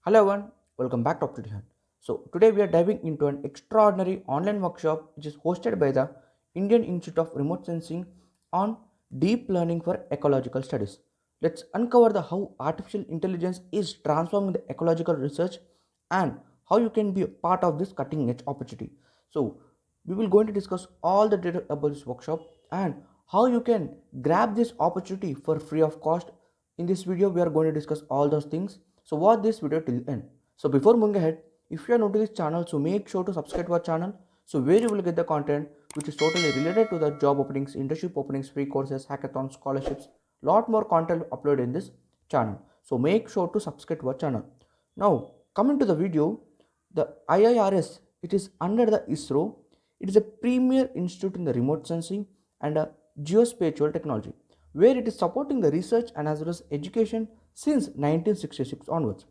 Hello everyone, welcome back to Optician. So today we are diving into an extraordinary online workshop which is hosted by the Indian Institute of Remote Sensing on deep learning for ecological studies. Let's uncover the how artificial intelligence is transforming the ecological research and how you can be a part of this cutting edge opportunity. So we will going to discuss all the data about this workshop and how you can grab this opportunity for free of cost. In this video we are going to discuss all those things, so watch this video till the end. So before moving ahead, if you are new to this channel, so make sure to subscribe to our channel, so where you will get the content which is totally related to the job openings, internship openings, free courses, hackathons, scholarships, lot more content uploaded in this channel. So make sure to subscribe to our channel. Now coming to the video, the IIRS, it is under the ISRO. It is a premier institute in the remote sensing and geospatial technology, where it is supporting the research and as well as education since 1966 onwards.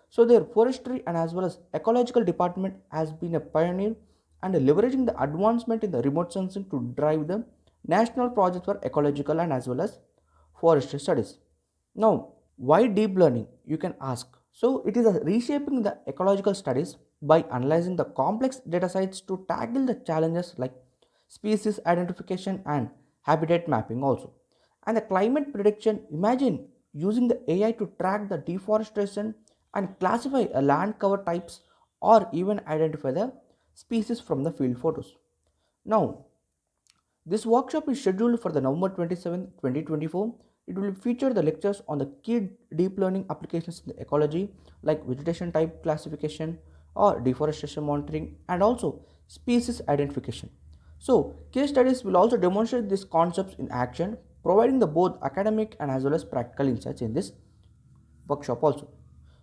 So their forestry and as well as ecological department has been a pioneer and leveraging the advancement in the remote sensing to drive the national projects for ecological and as well as forestry studies. Now, why deep learning? You can ask. So, it is a reshaping the ecological studies by analyzing the complex data sets to tackle the challenges like species identification and habitat mapping also. And the climate prediction, imagine using the AI to track the deforestation and classify a land cover types or even identify the species from the field photos. Now, this workshop is scheduled for the November 27, 2024. It will feature the lectures on the key deep learning applications in the ecology like vegetation type classification or deforestation monitoring and also species identification. So, case studies will also demonstrate these concepts in action, providing the both academic and as well as practical insights in this workshop also.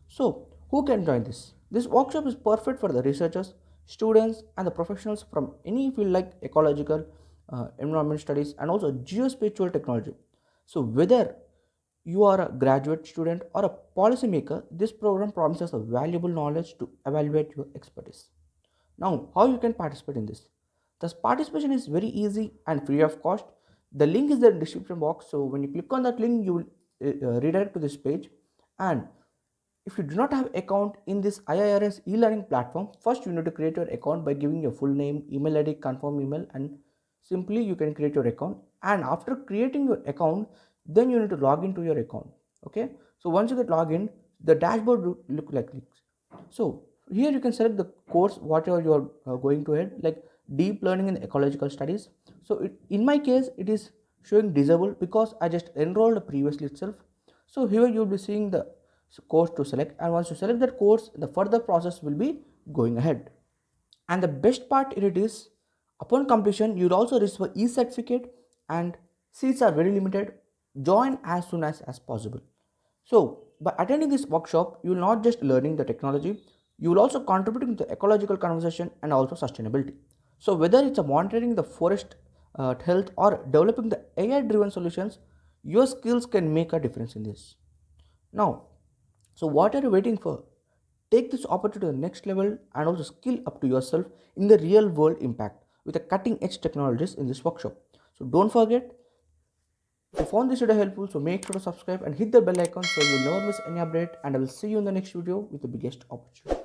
So, who can join this? This workshop is perfect for the researchers, students, and the professionals from any field like ecological, environment studies, and also geospatial technology. So, whether you are a graduate student or a policymaker, this program promises a valuable knowledge to evaluate your expertise. Now, how you can participate in this? This participation is very easy and free of cost. The link is in the description box. So when you click on that link, you will redirect to this page. And if you do not have account in this IIRS e-learning platform, first you need to create your account by giving your full name, email ID, confirm email, and simply you can create your account. And after creating your account, then you need to log into your account. Okay. So once you get login, the dashboard look like this. So here you can select the course whatever you are going to add, like deep learning in ecological studies. So in my case, it is showing disabled because I just enrolled previously itself. So here you will be seeing the course to select, and once you select that course, the further process will be going ahead. And the best part in it is, upon completion, you'll also receive an e-certificate, and seats are very limited. Join as soon as possible. So, by attending this workshop, you will not just learning the technology, you will also contributing to the ecological conversation and also sustainability. So, whether it's a monitoring the forest health or developing the AI-driven solutions, your skills can make a difference in this. Now, so what are you waiting for? Take this opportunity to the next level and also skill up to yourself in the real world impact with the cutting edge technologies in this workshop. So don't forget, if you found this video helpful, so make sure to subscribe and hit the bell icon so you'll never miss any update, and I will see you in the next video with the biggest opportunity.